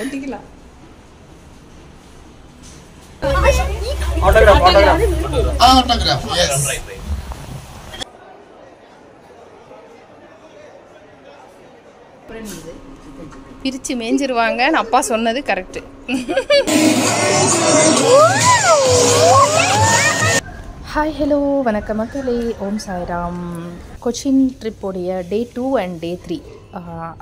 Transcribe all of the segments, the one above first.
ஒட்டிக்கலாம். Autograph, yes. பிரிச்சு மேஞ்சிருவாங்க. அப்பா சொன்னது கரெக்ட். ஹாய் ஹலோ வணக்கம் மக்களே, ஓம் சாய்ராம். கொச்சின் ட்ரிப்போடைய டே 2 அண்ட் டே 3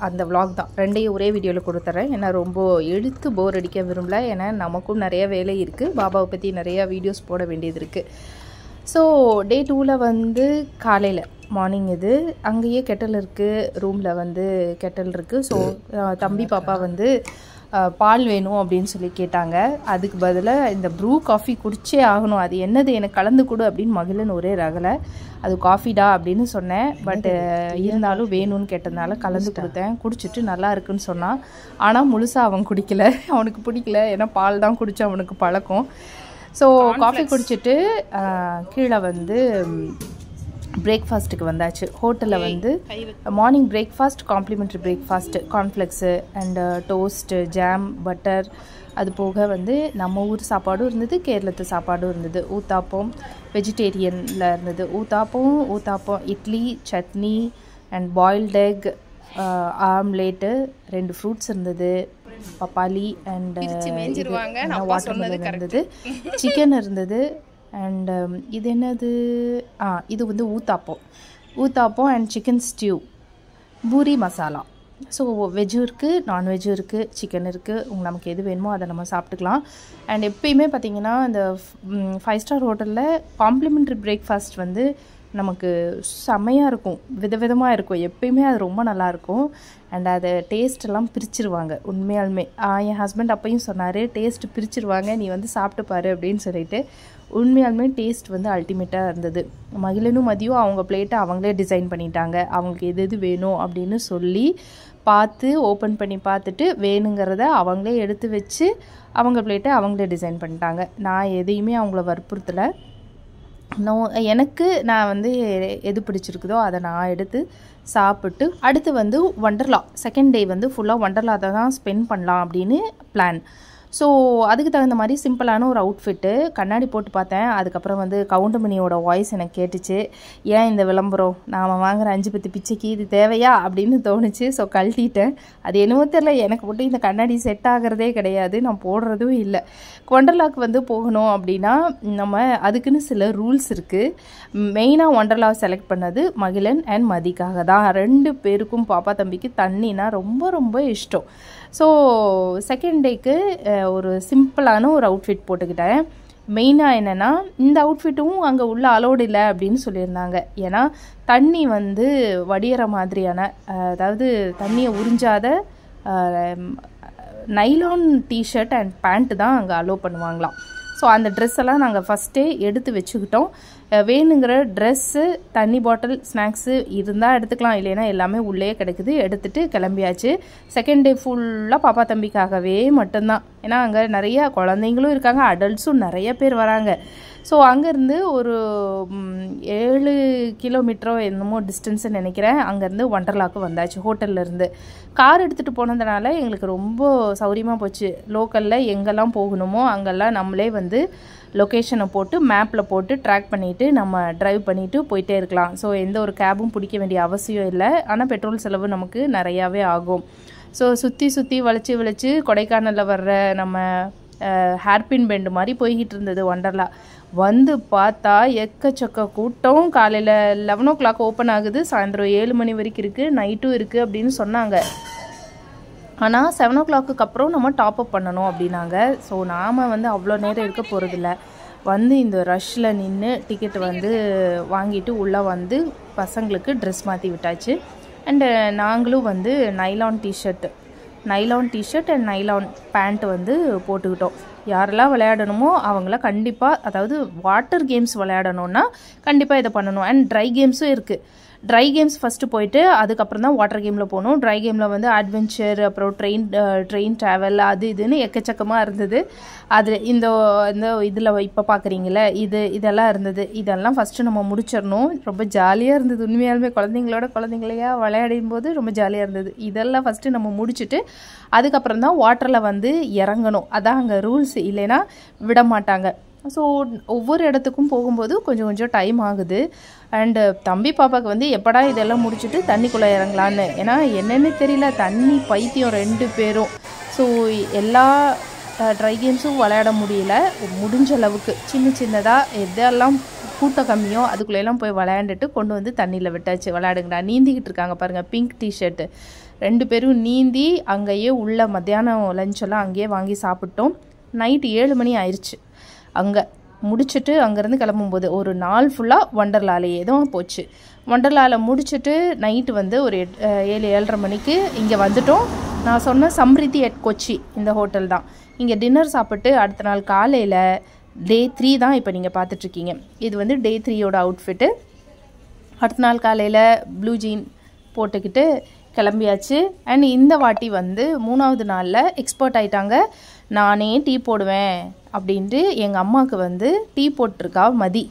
அந்த விளாக் தான் ரெண்டையும் ஒரே வீடியோவில் கொடுத்துட்றேன். ஏன்னா ரொம்ப எழுத்து போர் அடிக்க விரும்பல. ஏன்னா நமக்கும் நிறைய வேலை இருக்குது, பாபாவை பற்றி நிறையா வீடியோஸ் போட வேண்டியது இருக்குது. ஸோ டே 2ல் வந்து காலையில் மார்னிங் இது அங்கேயே கெட்டல் இருக்குது, ரூமில் வந்து கெட்டல் இருக்குது. ஸோ தம்பி பாப்பா வந்து பால் வேணும் அப்படின்னு சொல்லி கேட்டாங்க. அதுக்கு பதிலாக இந்த ப்ரூ காஃபி குடிச்சே ஆகணும், அது என்னது எனக்கு கலந்து கொடு அப்படின்னு மகிழன் ஒரே ரகலை. அது காஃபிடா அப்படின்னு சொன்னேன். பட் இருந்தாலும் வேணும்னு கேட்டதுனால கலந்து கொடுத்தேன். குடிச்சிட்டு நல்லா இருக்குன்னு சொன்னான். ஆனால் முழுசாக அவன் குடிக்கல, அவனுக்கு பிடிக்கல. ஏன்னா பால் தான் குடிச்சு அவனுக்கு பழக்கம். ஸோ காஃபி குடிச்சிட்டு கீழே வந்து பிரேக்ஃபாஸ்ட்டுக்கு வந்தாச்சு. ஹோட்டலில் வந்து morning breakfast, complimentary breakfast, cornflakes and toast, jam, butter. அது போக வந்து நம்ம ஊர் சாப்பாடும் இருந்தது, கேரளத்து சாப்பாடும் இருந்தது. ஊத்தாப்பம் வெஜிடேரியனில் இருந்தது. Uttapam, idli, chutney and boiled egg, omelette, 2 fruits இருந்தது, பப்பாளி அண்ட் வாட்டர்மெலன் இருந்தது, சிக்கன் இருந்தது. அண்ட் இது என்னது, இது வந்து uttapam and chicken stew, puri masala. So வெஜ்ஜும் இருக்குது, நான்வெஜ்ஜும் இருக்குது, சிக்கன் இருக்குது. நமக்கு எது வேணுமோ அதை நம்ம சாப்பிட்டுக்கலாம். அண்ட் எப்பயுமே பார்த்திங்கன்னா இந்த 5 ஸ்டார் ஹோட்டலில் காம்ப்ளிமெண்ட்ரி பிரேக்ஃபாஸ்ட் வந்து நமக்கு செம்மையாக இருக்கும், விதவிதமாக இருக்கும். எப்பயுமே அது ரொம்ப நல்லாயிருக்கும். அண்ட் அதை டேஸ்ட்டெல்லாம் பிரிச்சுருவாங்க உண்மையாலுமே. என் ஹஸ்பண்ட் அப்பையும் சொன்னார், டேஸ்ட்டு பிரிச்சுருவாங்க, நீ வந்து சாப்பிட்டு பாரு அப்படின்னு சொல்லிட்டு. உண்மையாலுமே டேஸ்ட் வந்து அல்டிமேட்டாக இருந்தது. மகிழனும் மதியம் அவங்க பிளேட்டை அவங்களே டிசைன் பண்ணிட்டாங்க. அவங்களுக்கு எது எது வேணும் அப்படின்னு சொல்லி பார்த்து ஓப்பன் பண்ணி பார்த்துட்டு வேணுங்கிறத அவங்களே எடுத்து வச்சு அவங்க பிளேட்டை அவங்களே டிசைன் பண்ணிட்டாங்க. நான் எதையுமே அவங்கள வற்புறுத்தலை. நான் வந்து எது பிடிச்சிருக்குதோ அதை நான் எடுத்து சாப்பிட்டு அடுத்து வந்து வண்டர்லா, செகண்ட் டே வந்து ஃபுல்லாக வண்டர்லா தான் ஸ்பெண்ட் பண்ணலாம் அப்படின்னு பிளான். ஸோ அதுக்கு தகுந்த மாதிரி சிம்பிளான ஒரு அவுட்ஃபிட்டு. கண்ணாடி போட்டு பார்த்தேன். அதுக்கப்புறம் வந்து கவுண்டமணியோட வாய்ஸ் எனக்கு கேட்டுச்சு, ஏன் இந்த விளம்பரம், நாம் வாங்குகிற 5 10 பிச்சைக்கு இது தேவையா அப்படின்னு தோணுச்சு. ஸோ கழட்டிட்டேன். அது என்னவோ தெரியல, எனக்கு மட்டும் இந்த கண்ணாடி செட் ஆகிறதே கிடையாது, நான் போடுறதும் இல்லை. ஒண்டர்லாவுக்கு வந்து போகணும் அப்படின்னா நம்ம அதுக்குன்னு சில ரூல்ஸ் இருக்குது. மெயினாக ஒண்டர்லாவை செலக்ட் பண்ணது மகிழன் அண்ட் மதிக்காக தான். 2 பேருக்கும் பாப்பா தம்பிக்கு தண்ணினா ரொம்ப ரொம்ப இஷ்டம். ஸோ செகண்ட் டேக்கு ஒரு சிம்பிளான ஒரு அவுட்ஃபிட் போட்டுக்கிட்டேன். மெயினாக என்னென்னா இந்த அவுட்ஃபிட்டும் அங்கே உள்ள அலோடு இல்லை அப்படின்னு சொல்லியிருந்தாங்க. ஏன்னா தண்ணி வந்து வடிகிற மாதிரியான, அதாவது தண்ணியை உறிஞ்சாத நைலான் டிஷர்ட் அண்ட் பேண்ட்டு தான் அங்கே அலோவ் பண்ணுவாங்களாம். ஸோ அந்த ட்ரெஸ்ஸெல்லாம் நாங்கள் ஃபஸ்ட்டே எடுத்து வச்சுக்கிட்டோம். வேணுங்கிற ட்ரெஸ்ஸு, தண்ணி பாட்டில், ஸ்நாக்ஸு இருந்தால் எடுத்துக்கலாம், இல்லைன்னா எல்லாமே உள்ளே கிடக்குது. எடுத்துகிட்டு கிளம்பியாச்சு. செகண்ட் டே ஃபுல்லாக பாப்பா தம்பிக்காகவே மட்டும்தான். ஏன்னா அங்கே நிறையா குழந்தைங்களும் இருக்காங்க, அடல்ட்ஸும் நிறைய பேர் வராங்க. ஸோ அங்கேருந்து ஒரு 7 கிலோமீட்டரோ என்னமோ டிஸ்டன்ஸுன்னு நினைக்கிறேன். அங்கேருந்து ஒண்டர்லாவுக்கு வந்தாச்சு ஹோட்டல்லேருந்து. கார் எடுத்துகிட்டு போனதுனால எங்களுக்கு ரொம்ப சௌரியமாக போச்சு. லோக்கலில் எங்கெல்லாம் போகணுமோ அங்கெல்லாம் நம்மளே வந்து லொக்கேஷனை போட்டு மேப்பில் போட்டு ட்ராக் பண்ணிவிட்டு நம்ம ட்ரைவ் பண்ணிவிட்டு போயிட்டே இருக்கலாம். ஸோ எந்த ஒரு கேபும் பிடிக்க வேண்டிய அவசியம் இல்லை. ஆனால் பெட்ரோல் செலவு நமக்கு நிறையாவே ஆகும். ஸோ சுற்றி வளைச்சி கொடைக்கானலில் வர்ற நம்ம ஹேர்பின் பெண்டு மாதிரி போய்கிட்டு இருந்தது ஒண்டர்லா. வந்து பார்த்தா எக்கச்சக்க கூட்டம். காலையில் 11 o'clock ஓப்பன் ஆகுது, சாயந்தரம் 7 மணி வரைக்கும் இருக்குது, நைட்டும் இருக்குது அப்படின்னு சொன்னாங்க. ஆனால் 7 o'clock அப்புறம் நம்ம டாப்அப் பண்ணணும் அப்படின்னாங்க. ஸோ நாம் வந்து அவ்வளோ நேரம் இருக்க போகிறதில்ல. வந்து இந்த ரஷ்ஷில் நின்று டிக்கெட்டு வந்து வாங்கிட்டு உள்ளே வந்து பசங்களுக்கு ட்ரெஸ் மாற்றி விட்டாச்சு. அண்டு நாங்களும் வந்து nylon t-shirt and nylon pant வந்து போட்டுக்கிட்டோம். யாரெல்லாம் விளையாடணுமோ அவங்கள கண்டிப்பாக, அதாவது வாட்டர் கேம்ஸ் விளையாடணுன்னா கண்டிப்பாக இதை பண்ணணும். அண்ட் ட்ரை கேம்ஸும் இருக்குது. ட்ரை கேம்ஸ் ஃபஸ்ட்டு போயிட்டு அதுக்கப்புறம் தான் வாட்டர் கேமில் போனோம். ட்ரை கேமில் வந்து அட்வென்ச்சர், அப்புறம் ட்ரெயின் ட்ராவல், அது இதுன்னு எக்கச்சக்கமாக இருந்தது. அது இந்த இதில் இப்போ பார்க்குறீங்களே இதெல்லாம் இருந்தது. இதெல்லாம் ஃபஸ்ட்டு நம்ம முடிச்சிடணும். ரொம்ப ஜாலியாக இருந்தது உண்மையாலுமே. குழந்தைங்களையா விளையாடும் போது ரொம்ப ஜாலியாக இருந்தது. இதெல்லாம் ஃபஸ்ட்டு நம்ம முடிச்சுட்டு அதுக்கப்புறம் தான் வாட்டரில் வந்து இறங்கணும். அதான் அங்கே ரூல்ஸ், இல்லைன்னா விட மாட்டாங்க. ஸோ ஒவ்வொரு இடத்துக்கும் போகும்போது கொஞ்சம் டைம் ஆகுது. அண்டு தம்பி பாப்பாவுக்கு வந்து எப்படா இதெல்லாம் முடிச்சுட்டு தண்ணிக்குள்ளே இறங்கலான்னு, ஏன்னா என்னென்னு தெரியல, தண்ணி பைத்தியம் 2 பேரும். ஸோ எல்லா ட்ரை கேம்ஸும் விளையாட முடியல. முடிஞ்ச அளவுக்கு சின்னதாக எதெல்லாம் கூட்டம் கம்மியோ அதுக்குள்ளெல்லாம் போய் விளையாண்டுட்டு கொண்டு வந்து தண்ணியில் விட்டாச்சு. விளையாடுங்கடா, நீந்திக்கிட்டு இருக்காங்க பாருங்கள், பிங்க் டிஷர்ட்டு 2 பேரும் நீந்தி அங்கேயே உள்ள மத்தியானம் லஞ்செல்லாம் அங்கேயே வாங்கி சாப்பிட்டோம். நைட்டு 7 மணி ஆயிடுச்சு. அங்கே முடிச்சுட்டு அங்கேருந்து கிளம்பும்போது ஒரு நாள் ஃபுல்லாக ஒண்டர்லாலேயே தான் போச்சு. ஒண்டர்லாவில் முடிச்சுட்டு நைட்டு வந்து ஒரு 7-7:30 மணிக்கு இங்கே வந்துட்டோம். நான் சொன்ன சம்ரித்தி அட் கொச்சி இந்த ஹோட்டல் தான். இங்கே டின்னர் சாப்பிட்டு அடுத்த நாள் காலையில் டே 3 தான் இப்போ நீங்கள் பார்த்துட்ருக்கீங்க. இது வந்து டே 3யோட அவுட்ஃபிட்டு. அடுத்த நாள் காலையில் ப்ளூ ஜீன் போட்டுக்கிட்டு கிளம்பியாச்சு. அண்ட் இந்த வாட்டி வந்து 3வது நாளில் எக்ஸ்பர்ட் ஆகிட்டாங்க. நானே டீ போடுவேன் அப்படின்ட்டு எங்கள் அம்மாவுக்கு வந்து டீ போட்டிருக்கா மதி.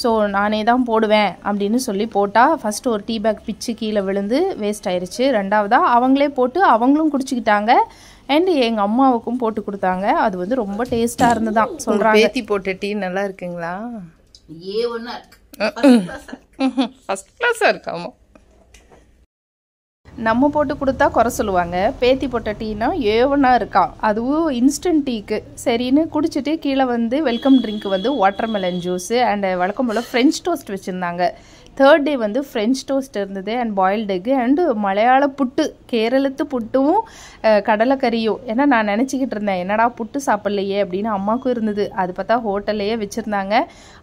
ஸோ நானே தான் போடுவேன் அப்படின்னு சொல்லி போட்டால் ஃபஸ்ட்டு ஒரு டீ பேக் பிச்சு கீழே விழுந்து வேஸ்ட் ஆயிடுச்சு. 2வதாக அவங்களே போட்டு அவங்களும் குடிச்சிக்கிட்டாங்க. அண்ட் எங்கள் அம்மாவுக்கும் போட்டு கொடுத்தாங்க. அது வந்து ரொம்ப டேஸ்ட்டாக இருந்துதான் சொல்கிறாங்க. பேத்தி போட்ட டீ நல்லா இருக்குங்களா? ஃபஸ்ட் கிளாஸாக இருக்காமா. நம்ம போட்டு கொடுத்தா குறை சொல்லுவாங்க. பேத்தி போட்ட டீனா ஏவனாக இருக்கா, அதுவும் இன்ஸ்டன்ட் டீக்கு. சரின்னு குடிச்சிட்டு கீழே வந்து வெல்கம் ட்ரிங்க் வந்து வாட்டர்மெலன் ஜூஸு அண்ட் வழக்கம் போல் ஃப்ரெஞ்ச் டோஸ்ட் வச்சுருந்தாங்க. 3rd டே வந்து ஃப்ரெஞ்ச் டோஸ்ட் இருந்தது அண்ட் பாயில்டு எக்கு அண்டு மலையாள புட்டு, கேரளத்து புட்டும் கடலைக்கறியும். ஏன்னா நான் நினச்சிக்கிட்டு இருந்தேன் என்னடா புட்டு சாப்பிட்லையே அப்படின்னு. அம்மாவுக்கும் இருந்தது. அது பார்த்தா ஹோட்டல்லையே வச்சுருந்தாங்க.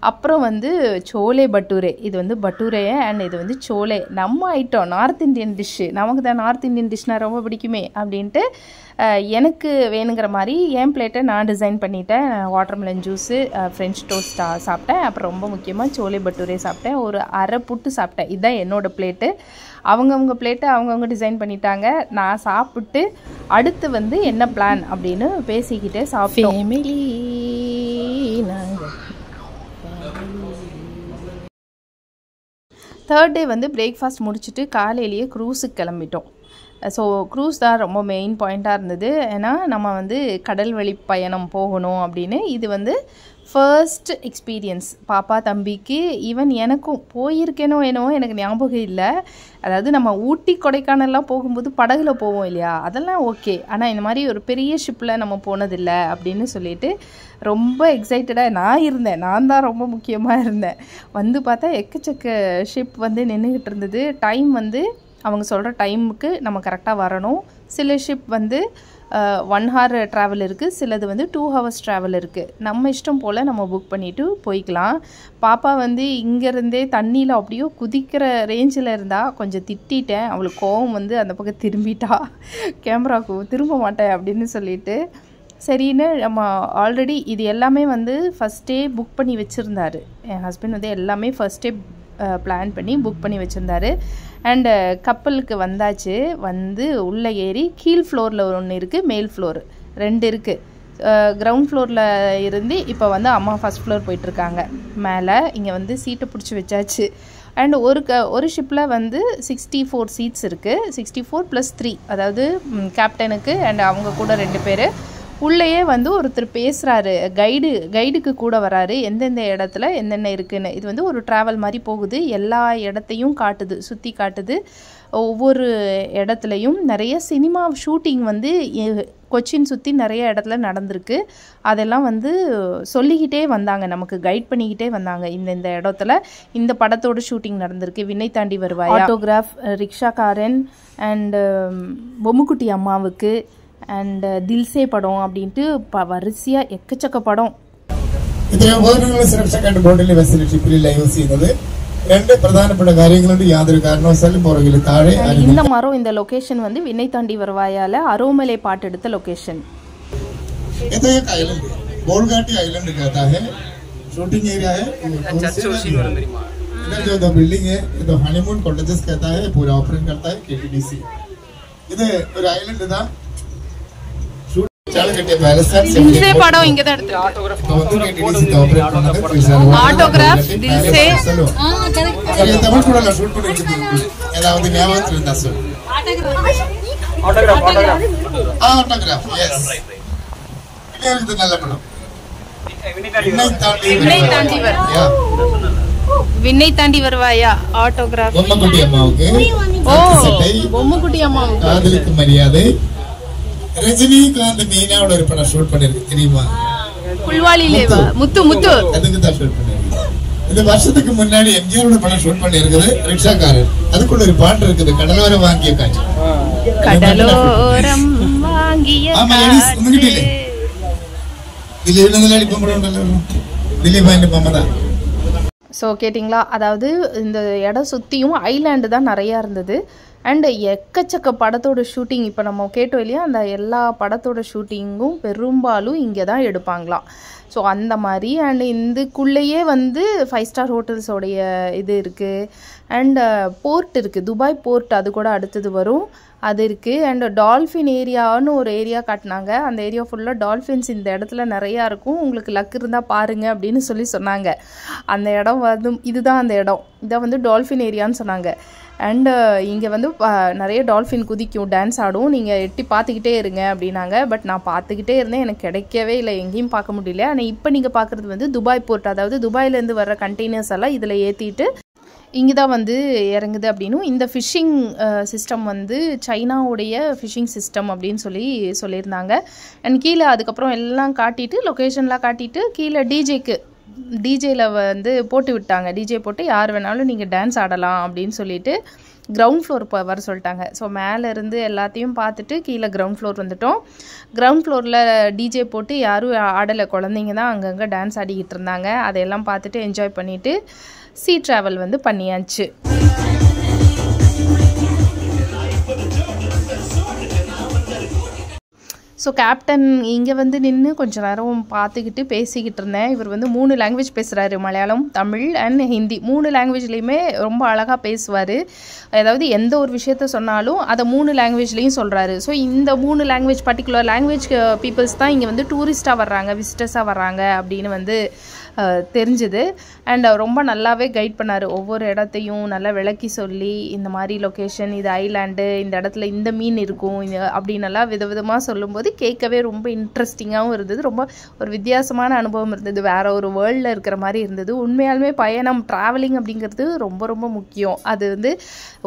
அப்புறம் வந்து சோலே பட்டூரே, இது வந்து பட்டூரே அண்ட் இது வந்து சோலே. நம்ம ஐட்டம் நார்த் இந்தியன் டிஷ்ஷு, நமக்கு தான் நார்த் இந்தியன் டிஷ்னால் ரொம்ப பிடிக்குமே அப்படின்ட்டு எனக்கு வேணுங்கிற மாதிரி என் பிளேட்டை நான் டிசைன் பண்ணிட்டேன். வாட்டர்மெலன் ஜூஸு, ஃப்ரெஞ்ச் டோஸ்ட் சாப்பிட்டேன். அப்புறம் ரொம்ப முக்கியமாக சோலே பட்டூரே சாப்பிட்டேன். ஒரு அரை புட்டு சாப்பிட்டேன். இதுதான் என்னோடய பிளேட்டு. அவங்கவுங்க பிளேட்டை அவங்கவுங்க டிசைன் பண்ணிட்டாங்க. நான் சாப்பிட்டு அடுத்து வந்து என்ன பிளான் அப்படின்னு பேசிக்கிட்டே சாப்பிட்டோம். ஃபேமிலி 3rd டே வந்து பிரேக்ஃபாஸ்ட் முடிச்சுட்டு காலையிலேயே க்ரூஸுக்கு கிளம்பிட்டோம். ஸோ க்ரூஸ் தான் ரொம்ப மெயின் பாயிண்ட்டாக இருந்தது. ஏன்னா நம்ம வந்து கடல் வழி பயணம் போகணும் அப்படின்னு. இது வந்து ஃபர்ஸ்ட் எக்ஸ்பீரியன்ஸ் பாப்பா தம்பிக்கு. ஈவன் எனக்கும் போயிருக்கேனோ என்னவோ எனக்கு ஞாபகம் இல்லை. அதாவது நம்ம ஊட்டி கொடைக்கானல்லாம் போகும்போது படகுல போவோம் இல்லையா, அதெல்லாம் ஓகே. ஆனால் இந்த மாதிரி ஒரு பெரிய ஷிப்பில் நம்ம போனதில்லை அப்படின்னு சொல்லிட்டு ரொம்ப எக்ஸைட்டடாக நான் தான் ரொம்ப முக்கியமாக இருந்தேன். வந்து பார்த்தா எக்கச்சக்க ஷிப் வந்து நின்றுக்கிட்டு இருந்தது. டைம் வந்து அவங்க சொல்கிற டைமுக்கு நம்ம கரெக்டாக வரணும். சில ஷிப் வந்து 1 hour ட்ராவல் இருக்குது, சிலது வந்து 2 hours ட்ராவல் இருக்குது. நம்ம இஷ்டம் போல் நம்ம புக் பண்ணிவிட்டு போய்க்கலாம். பாப்பா வந்து இங்கேருந்தே தண்ணியில் அப்படியோ குதிக்கிற ரேஞ்சில் இருந்தால் கொஞ்சம் திட்டேன். அவளுக்கு கோவம் வந்து அந்த பக்கம் திரும்பிட்டா, கேமராவுக்கு திரும்ப மாட்டேன் அப்படின்னு சொல்லிட்டு. சரின்னு நம்ம ஆல்ரெடி இது எல்லாமே வந்து ஃபஸ்ட்டே புக் பண்ணி வச்சுருந்தாரு. என் ஹஸ்பண்ட் வந்து எல்லாமே ஃபஸ்ட்டே பிளான் பண்ணி புக் பண்ணி வச்சுருந்தாரு. அண்டு கப்பலுக்கு வந்தாச்சு. வந்து உள்ளே ஏறி கீழ் ஃப்ளோரில் ஒன்று இருக்குது, மேல் ஃப்ளோர் 2 இருக்குது. கிரவுண்ட் ஃப்ளோரில் இருந்து இப்போ வந்து அம்மா ஃபஸ்ட் ஃப்ளோர் போயிட்டுருக்காங்க மேலே. இங்கே வந்து சீட்டை பிடிச்சி வச்சாச்சு. அண்ட் ஒரு ஷிப்பில் வந்து 64 சீட்ஸ் இருக்குது. 64 + 3, அதாவது கேப்டனுக்கு அண்ட் அவங்க கூட 2 பேர். உள்ளேயே வந்து ஒருத்தர் பேசுகிறாரு, கைடுக்கு கூட வராரு, எந்தெந்த இடத்துல என்னென்ன இருக்குன்னு. இது வந்து ஒரு ட்ராவல் மாதிரி போகுது, எல்லா இடத்தையும் காட்டுது, சுற்றி காட்டுது. ஒவ்வொரு இடத்துலையும் நிறைய சினிமா ஷூட்டிங் வந்து கொச்சின் சுற்றி நிறைய இடத்துல நடந்திருக்கு. அதெல்லாம் வந்து சொல்லிக்கிட்டே வந்தாங்க, நமக்கு கைட் பண்ணிக்கிட்டே வந்தாங்க. இந்த இடத்துல இந்த படத்தோட ஷூட்டிங் நடந்திருக்கு, விண்ணை தாண்டி வருவாய், ஆட்டோகிராஃப், ரிக்ஷாக்காரன் அண்டு பொம்முக்குட்டி அம்மாவுக்கு அண்ட் தில்சே படம் அப்படின்ட்டு வரிசையாக எக்கச்சக்க படம். ഇത്രയും ഉപകരണങ്ങൾ സുരക്ഷക്കായിട്ട് ബോട്ടിലെ വെസൽ ഷിപ്പിൽ ലൈവ് ചെയ്യുന്നത് 2 പ്രധാനപ്പെട്ട കാര്യങ്ങളുണ്ട്. യാതൊരു കാരണവശാലും പുറകിൽ താഴെ இந்த மரம் இந்த லொகேஷன் வந்து விண்ணை தாண்டி வருவாயால அரோமலை பாட்டு எடுத்த லொகேஷன். ये तो एक आइलैंड है, बोलघाटी आइलैंड कहता है, शूटिंग एरिया है. इधर जो दो बिल्डिंग है ये तो हनीमून कॉटेजेस कहता है, पूरा ऑपरेट करता है KTDC। इधर ஒரு ஐலண்ட் தான் சாலக்கட்டை பேலஸ் தான்। இந்த படம் இங்க தான் எடுத்துருக்கு। तो KTDC ஆபரேட் பண்ணது ஆட்டோகிராஃப் தில்சே அது தமிழ் கூட ஷூட் பண்ணிருக்கீங்க, ஏதாவது ஞாபகத்துல இருந்தா சொல்லு। ஆட்டோகிராஃப் எஸ், இது நல்ல படம்। விண்ணை தாண்டி வருவாயா ஆட்டோகிராஃப்। பொம்மக்குட்டி அம்மாவுக்கு, பொம்மக்குட்டி அம்மாவுக்கு காதலுக்கு மரியாதை, ரஜினிகாந்த் மீனாவோட ஒரு படம் ஷூட் பண்ணிருக்கு தெரியுமா, புல்வாலிலேவா, முத்து முத்து, அதுக்கு தான் ஷூட் பண்ணிருக்கு। இந்த வருஷத்துக்கு முன்னாடி எம்ஜிஆரோட படம் ஷூட் பண்ணி இருக்குது ரிக்ஷாக்காரர், அதுக்குள்ள ஒரு பாட்டு இருக்குது கடலோரம் வாங்கிய காட்சி, கடலோரம் வாங்கிய காட்சி। ஸோ கேட்டிங்களா, அதாவது இந்த இடம் சுற்றியும் ஐலாண்டு தான் நிறையா இருந்தது. அண்ட் எக்கச்சக்க படத்தோட ஷூட்டிங் இப்போ நம்ம கேட்டோம் இல்லையா, அந்த எல்லா படத்தோட ஷூட்டிங்கும் பெரும்பாலும் இங்கே தான் எடுப்பாங்களாம். ஸோ அந்த மாதிரி அண்ட் இதுக்குள்ளேயே வந்து 5 ஸ்டார் ஹோட்டல்ஸோடைய இது இருக்குது. அண்ட் போர்ட் இருக்குது, துபாய் போர்ட், அது கூட அடுத்தது வரும், அது இருக்குது. அண்ட் டால்ஃபின் ஏரியான்னு ஒரு ஏரியா காட்டினாங்க. அந்த ஏரியா ஃபுல்லாக டால்ஃபின்ஸ் இந்த இடத்துல நிறையா இருக்கும், உங்களுக்கு லக் இருந்தால் பாருங்கள் அப்படின்னு சொன்னாங்க. அந்த இடம் வந்து இதுதான் அந்த இடம், இதை வந்து டால்ஃபின் ஏரியான்னு சொன்னாங்க. அண்டு இங்கே வந்து நிறைய டால்ஃபின் குதிக்கும், டான்ஸ் ஆடும், நீங்கள் எட்டி பார்த்துக்கிட்டே இருங்க அப்படின்னாங்க. பட் நான் பார்த்துக்கிட்டே இருந்தேன், எனக்கு கிடைக்கவே இல்லை, எங்கேயும் பார்க்க முடியல. ஆனால் இப்போ நீங்கள் பார்க்குறது வந்து துபாய் போர்ட், அதாவது துபாயிலேருந்து வர்ற கண்டெய்னர்ஸ் எல்லாம் இதில் ஏற்றிட்டு இங்கே தான் வந்து இறங்குது அப்படின்னும். இந்த ஃபிஷ்ஷிங் சிஸ்டம் வந்து சைனாவுடைய ஃபிஷ்ஷிங் சிஸ்டம் அப்படின்னு சொல்லியிருந்தாங்க. அண்ட் கீழே அதுக்கப்புறம் எல்லாம் காட்டிட்டு, லொக்கேஷன்லாம் காட்டிட்டு, கீழே டிஜேயில் வந்து போட்டு விட்டாங்க. டிஜே போட்டு யார் வேணாலும் நீங்கள் டான்ஸ் ஆடலாம் அப்படின்னு சொல்லிட்டு கிரவுண்ட் ஃப்ளோர் வர சொல்லிட்டாங்க. ஸோ மேலேருந்து எல்லாத்தையும் பார்த்துட்டு கீழே கிரவுண்ட் ஃப்ளோர் வந்துட்டோம். கிரவுண்ட் ஃப்ளோரில் டிஜே போட்டு யாரும் ஆடலை, குழந்தைங்க தான் அங்கங்கே டான்ஸ் ஆடிக்கிட்டு இருந்தாங்க. அதையெல்லாம் பார்த்துட்டு என்ஜாய் பண்ணிவிட்டு சீ ட்ராவல் வந்து பண்ணியாச்சு. ஸோ கேப்டன் இங்கே வந்து நின்று கொஞ்சம் நேரம் பார்த்துக்கிட்டு பேசிக்கிட்டு இருந்தேன். இவர் வந்து 3 லாங்குவேஜ் பேசுகிறாரு, மலையாளம், தமிழ் அண்ட் ஹிந்தி, 3 லாங்குவேஜ்லேயுமே ரொம்ப அழகாக பேசுவார். அதாவது எந்த ஒரு விஷயத்த சொன்னாலும் அதை 3 லாங்குவேஜ்லேயும் சொல்கிறாரு. ஸோ இந்த 3 லாங்குவேஜ் பர்டிகுலர் லாங்குவேஜ் பீப்புள்ஸ் தான் இங்கே வந்து டூரிஸ்ட்டாக வர்றாங்க, விசிட்டர்ஸாக வர்றாங்க அப்படின்னு வந்து தெரிஞ்சுது. அண்ட் ரொம்ப நல்லாவே கைட் பண்ணார், ஒவ்வொரு இடத்தையும் நல்லா விளக்கி சொல்லி, இந்த மாதிரி லொக்கேஷன், இது ஐலாண்டு, இந்த இடத்துல இந்த மீன் இருக்கும் அப்படின்னெல்லாம் விதவிதமாக சொல்லும்போது கேட்கவே ரொம்ப இன்ட்ரெஸ்டிங்காகவும் இருந்தது. ரொம்ப ஒரு வித்தியாசமான அனுபவம் இருந்தது, வேறு ஒரு வேர்ல்டில் இருக்கிற மாதிரி இருந்தது. உண்மையாலுமே பயணம், ட்ராவலிங் அப்படிங்கிறது ரொம்ப ரொம்ப முக்கியம். அது வந்து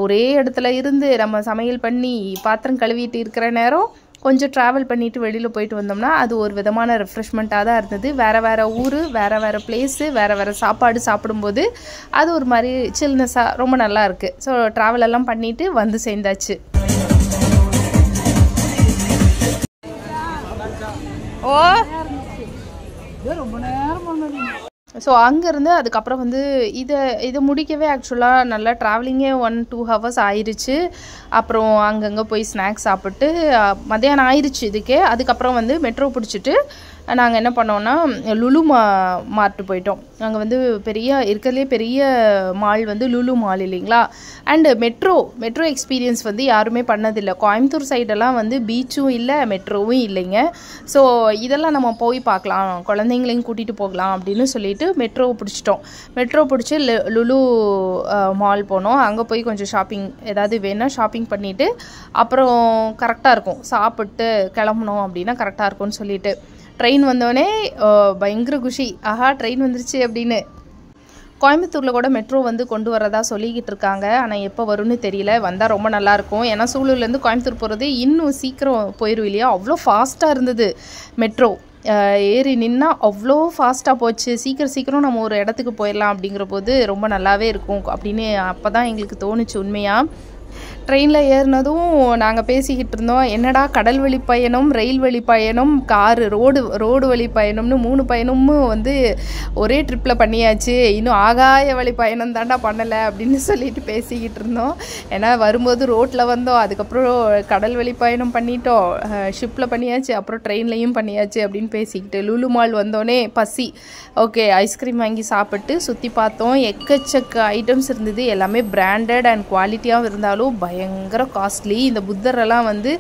ஒரே இடத்துல இருந்து நம்ம சமையல் பண்ணி பாத்திரம் கழுவிட்டு இருக்கிற நேரம் கொஞ்சம் ட்ராவல் பண்ணிவிட்டு வெளியில் போயிட்டு வந்தோம்னா அது ஒரு விதமான ரெஃப்ரெஷ்மெண்ட்டாக தான் இருந்தது. வேறு ஊர், வேறு பிளேஸு, வேறு சாப்பாடு சாப்பிடும்போது அது ஒரு மாதிரி சில்னஸாக ரொம்ப நல்லா இருக்குது. ஸோ ட்ராவல் எல்லாம் பண்ணிவிட்டு வந்து சேர்ந்தாச்சு. ஸோ அங்கேருந்து அதுக்கப்புறம் வந்து இதை முடிக்கவே ஆக்சுவலாக நல்லா ட்ராவலிங்கே 1-2 ஹவர்ஸ் ஆயிடுச்சு. அப்புறம் அங்கங்கே போய் ஸ்நாக்ஸ் சாப்பிட்டு மத்தியானம் ஆயிடுச்சு இதுக்கே. அதுக்கப்புறம் வந்து மெட்ரோ பிடிச்சிட்டு நாங்கள் என்ன பண்ணோன்னா லுலு மார்ட்டு போயிட்டோம். அங்கே வந்து இருக்கிறதுலே பெரிய மால் வந்து லுலு மால் இல்லைங்களா. அண்டு மெட்ரோ எக்ஸ்பீரியன்ஸ் வந்து யாருமே பண்ணதில்லை. கோயம்புத்தூர் சைடெல்லாம் வந்து பீச்சும் இல்லை, மெட்ரோவும் இல்லைங்க. ஸோ இதெல்லாம் நம்ம போய் பார்க்கலாம், குழந்தைங்களையும் கூட்டிகிட்டு போகலாம் அப்படின்னு சொல்லிட்டு மெட்ரோவை பிடிச்சிட்டோம். மெட்ரோ பிடிச்சி லுலு மால் போனோம். அங்கே போய் கொஞ்சம் ஷாப்பிங், ஏதாவது வேணால் ஷாப்பிங் பண்ணிவிட்டு அப்புறம் கரெக்டாக இருக்கும், சாப்பிட்டு கிளம்புனோம் அப்படின்னா கரெக்டாக இருக்கும்னு சொல்லிட்டு ட்ரெயின் வந்தோடனே பயங்கர குஷி, ஆஹா ட்ரெயின் வந்துருச்சு அப்படின்னு. கோயம்புத்தூரில் கூட மெட்ரோ வந்து கொண்டு வரதா சொல்லிக்கிட்டு இருக்காங்க, ஆனால் எப்போ வரும்னு தெரியல. வந்தால் ரொம்ப நல்லாயிருக்கும். ஏன்னா சூலூர்லேருந்து கோயம்புத்தூர் போகிறது இன்னும் சீக்கிரம் போயிடும் இல்லையா. அவ்வளோ ஃபாஸ்ட்டாக இருந்தது மெட்ரோ, ஏறி நின்னா அவ்வளோ ஃபாஸ்ட்டாக போச்சு. சீக்கிரம் நம்ம ஒரு இடத்துக்கு போயிடலாம் அப்படிங்கிற போது ரொம்ப நல்லாவே இருக்கும் அப்படின்னு அப்போ தான் எங்களுக்கு தோணுச்சு உண்மையாக. ட்ரெயினில் ஏறினதும் நாங்கள் பேசிக்கிட்டு இருந்தோம், என்னடா கடல் வழி பயணம், ரயில் வழி பயணம், காரு ரோடு வழி பயணம்னு 3 பயணமும் வந்து ஒரே ட்ரிப்பில் பண்ணியாச்சு, இன்னும் ஆகாய வழி பயணம் தாண்டா பண்ணலை அப்படின்னு சொல்லிட்டு பேசிக்கிட்டு இருந்தோம். ஏன்னா வரும்போது ரோட்டில் வந்தோம், அதுக்கப்புறம் கடல் வழி பயணம் பண்ணிட்டோம், ஷிப்பில் பண்ணியாச்சு, அப்புறம் ட்ரெயின்லையும் பண்ணியாச்சு அப்படின்னு பேசிக்கிட்டு லுலு மால் வந்தோடனே பசி, ஓகே ஐஸ்கிரீம் வாங்கி சாப்பிட்டு சுற்றி பார்த்தோம். எக்கச்சக்க ஐட்டம்ஸ் இருந்தது, எல்லாமே பிராண்டட் அண்ட் குவாலிட்டியாகவும் இருந்தாலும் பயங்கர காஸ்ட்லி. இந்த புத்தரெல்லாம் வந்து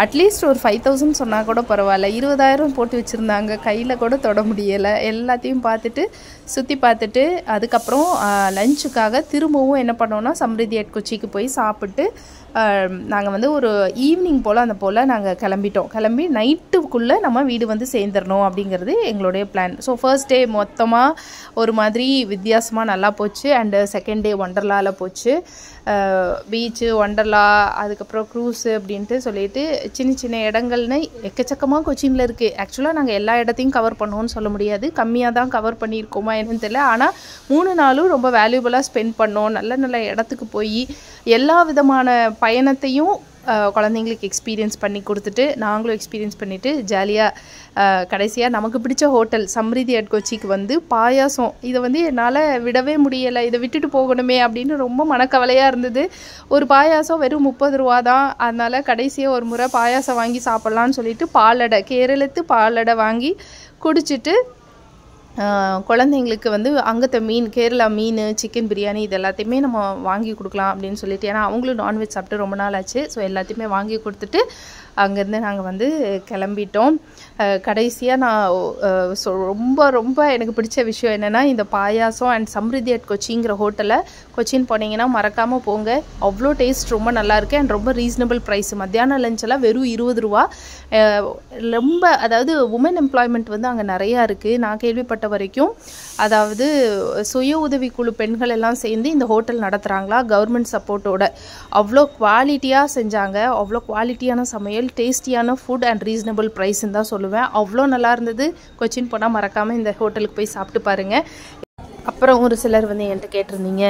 அட்லீஸ்ட் ஒரு 5000 சொன்னால் கூட பரவாயில்ல, 20,000 போட்டு வச்சுருந்தாங்க, கையில் கூட தொட முடியலை. எல்லாத்தையும் பார்த்துட்டு சுற்றி பார்த்துட்டு அதுக்கப்புறம் லஞ்சுக்காக திரும்பவும் என்ன பண்ணோன்னா சம்ரிதி அட் கொச்சிக்கு போய் சாப்பிட்டு நாங்கள் வந்து ஒரு ஈவினிங் போல் அந்த போல் நாங்கள் கிளம்பி நைட்டுக்குள்ளே நம்ம வீடு வந்து சேர்ந்துடணும் அப்படிங்கிறது எங்களுடைய பிளான். ஸோ ஃபர்ஸ்ட் டே மொத்தமாக ஒரு மாதிரி வித்தியாசமாக நல்லா போச்சு. அண்டு செகண்ட் டே ஒண்டர்லாவில் போச்சு. பீச்சு, ஒண்டர்லா, அதுக்கப்புறம் க்ரூஸு அப்படின்ட்டு சொல்லிட்டு சின்ன சின்ன இடங்கள்னு எக்கச்சக்கமாக கொச்சினில் இருக்குது. ஆக்சுவலாக நாங்கள் எல்லா இடத்தையும் கவர் பண்ணோன்னு சொல்ல முடியாது, கம்மியாக தான் கவர் பண்ணியிருக்கோமா என்னன்னு தெரியல. ஆனால் 3 நாளும் ரொம்ப வேல்யூபலாக ஸ்பெண்ட் பண்ணோம். நல்ல நல்ல இடத்துக்கு போய் எல்லா விதமான பயணத்தையும் குழந்தைங்களுக்கு எக்ஸ்பீரியன்ஸ் பண்ணி கொடுத்துட்டு நாங்களும் எக்ஸ்பீரியன்ஸ் பண்ணிவிட்டு ஜாலியாக கடைசியாக நமக்கு பிடிச்ச ஹோட்டல் சம்ரிதி அட் கொச்சிக்கு வந்து பாயாசம், இதை வந்து என்னால் விடவே முடியலை, இதை விட்டுட்டு போகணுமே அப்படின்னு ரொம்ப மனக்கவலையாக இருந்தது. ஒரு பாயாசம் வெறும் 30 ரூபா தான். அதனால் கடைசியாக ஒரு முறை பாயாசம் வாங்கி சாப்பிட்லான்னு சொல்லிட்டு பாலடை, கேரளத்து பாலடை வாங்கி குடிச்சிட்டு குழந்தைங்களுக்கு வந்து அங்கത്തെ மீன், கேரளா மீன், சிக்கன் பிரியாணி இது எல்லாத்தையுமே நம்ம வாங்கி கொடுக்கலாம் அப்படின்னு சொல்லிட்டு, ஏன்னா அவங்களும் நான்வெஜ் சாப்பிட்டு ரொம்ப நாள் ஆச்சு. ஸோ எல்லாத்தையுமே வாங்கி கொடுத்துட்டு அங்கேருந்து நாங்கள் வந்து கிளம்பிட்டோம். கடைசியாக நான் ரொம்ப ரொம்ப எனக்கு பிடிச்ச விஷயம் என்னென்னா இந்த பாயாசம் அண்ட் சம்ரிதி அட் கொச்சிங்கிற ஹோட்டலில் கொச்சின் போனீங்கன்னா மறக்காமல் போங்க. அவ்வளோ டேஸ்ட் ரொம்ப நல்லாயிருக்கு அண்ட் ரொம்ப ரீசனபிள் ப்ரைஸ். மத்தியானம் லஞ்செல்லாம் வெறும் 20 ரூபா. ரொம்ப அதாவது உமன் எம்ப்ளாய்மெண்ட் வந்து அங்கே நிறையா இருக்குது நான் கேள்விப்பட்ட வரைக்கும். அதாவது சுய உதவிக்குழு பெண்கள் எல்லாம் சேர்ந்து இந்த ஹோட்டல் நடத்துகிறாங்களா கவர்மெண்ட் சப்போர்ட்டோட. அவ்வளோ குவாலிட்டியாக செஞ்சாங்க, அவ்வளோ குவாலிட்டியான சமையல், டேஸ்டியான ஃபுட் அண்ட் ரீசனபிள் ப்ரைஸ்ன்னு தான் சொல்லுவேன். அவ்வளோ நல்லா இருந்தது. கொச்சின் போனால் மறக்காமல் இந்த ஹோட்டலுக்கு போய் சாப்பிட்டு பாருங்கள். அப்புறம் ஒரு சிலர் வந்து என்கிட்ட கேட்டிருந்தீங்க,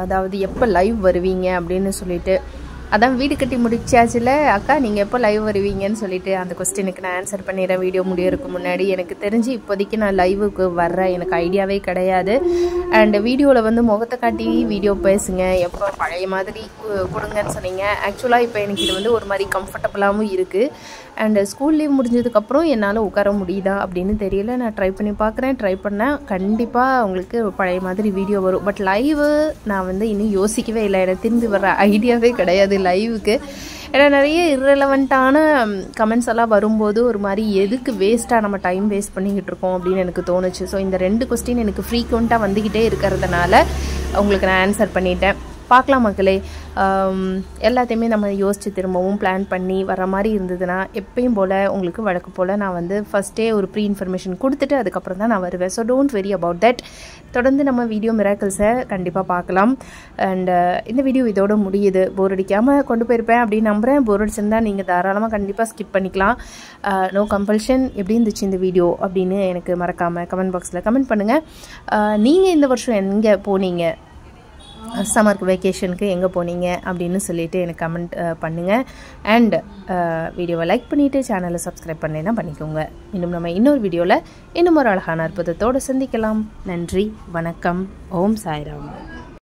அதாவது எப்போ லைவ் வருவீங்க அப்படின்னு சொல்லிட்டு. அதான் வீடு கட்டி முடிச்சாச்சுல அக்கா, நீங்கள் எப்போ லைவ் வருவீங்கன்னு சொல்லிட்டு அந்த கொஸ்டினுக்கு நான் ஆன்சர் பண்ணிடுறேன் வீடியோ முடியறதுக்கு முன்னாடி. எனக்கு தெரிஞ்சு இப்போதைக்கு நான் லைவுக்கு வர்றேன், எனக்கு ஐடியாவே கிடையாது. அண்ட் வீடியோவில் வந்து முகத்தை காட்டி வீடியோ பேசுங்க, எப்போ பழைய மாதிரி கொடுங்கன்னு சொன்னீங்க. ஆக்சுவலாக இப்போ எனக்கு இது வந்து ஒரு மாதிரி கம்ஃபர்டபுளாகவும் இருக்குது. அண்டு ஸ்கூல் லீவ் முடிஞ்சதுக்கப்புறம் என்னால் உட்கார முடியுதா அப்படின்னு தெரியல. நான் ட்ரை பண்ணி பார்க்குறேன். ட்ரை பண்ணேன், கண்டிப்பாக உங்களுக்கு பழைய மாதிரி வீடியோ வரும். பட் லைவு நான் வந்து இன்னும் யோசிக்கவே இல்லை, எனக்கு திரும்பி வர ஐடியாவே கிடையாது லைவுக்கு. ஏன்னா நிறைய இர்ரெலவெண்ட்டான கமெண்ட்ஸ் எல்லாம் வரும்போது ஒரு மாதிரி எதுக்கு வேஸ்ட்டாக நம்ம டைம் வேஸ்ட் பண்ணிக்கிட்டு இருக்கோம் அப்படின்னு எனக்கு தோணுச்சு. ஸோ இந்த 2 கொஸ்டின் எனக்கு ஃப்ரீக்வெண்ட்டாக வந்துக்கிட்டே இருக்கிறதுனால உங்களுக்கு நான் ஆன்சர் பண்ணிட்டேன். பார்க்கலாம் மக்களே, எல்லாத்தையுமே நம்ம யோசித்து திரும்பவும் பிளான் பண்ணி வர மாதிரி இருந்ததுன்னா எப்பயும் போல் உங்களுக்கு வழக்கு போல் நான் வந்து ஃபஸ்ட்டே ஒரு ப்ரீ இன்ஃபர்மேஷன் கொடுத்துட்டு அதுக்கப்புறம் தான் நான் வருவேன். So don't worry about that. தொடர்ந்து நம்ம வீடியோ மிராக்கிள்ஸை கண்டிப்பாக பார்க்கலாம். அண்ட் இந்த வீடியோ இதோட முடியுது. போர் அடிக்காமல் கொண்டு போயிருப்பேன் அப்படின்னு நம்புகிறேன். போர் அடிச்சிருந்தால் நீங்கள் தாராளமாக கண்டிப்பாக ஸ்கிப் பண்ணிக்கலாம். No compulsion. எப்படி இருந்துச்சு இந்த வீடியோ அப்படின்னு எனக்கு மறக்காமல் கமெண்ட் பாக்ஸில் கமெண்ட் பண்ணுங்கள். நீங்கள் இந்த வருஷம் எங்கே போனீங்க, சம்மருக்கு வெக்கேஷனுக்கு எங்கே போனீங்க அப்படின்னு சொல்லிட்டு எனக்கு கமெண்ட் பண்ணுங்கள். அண்ட் வீடியோவை லைக் பண்ணிவிட்டு சேனலை சப்ஸ்கிரைப் பண்ணலைன்னா பண்ணிக்கோங்க. இன்னும் நம்ம இன்னொரு வீடியோவில் இன்னும் ஒரு அழகான அற்புதத்தோடு சந்திக்கலாம். நன்றி, வணக்கம், ஓம் சாய்ராம்.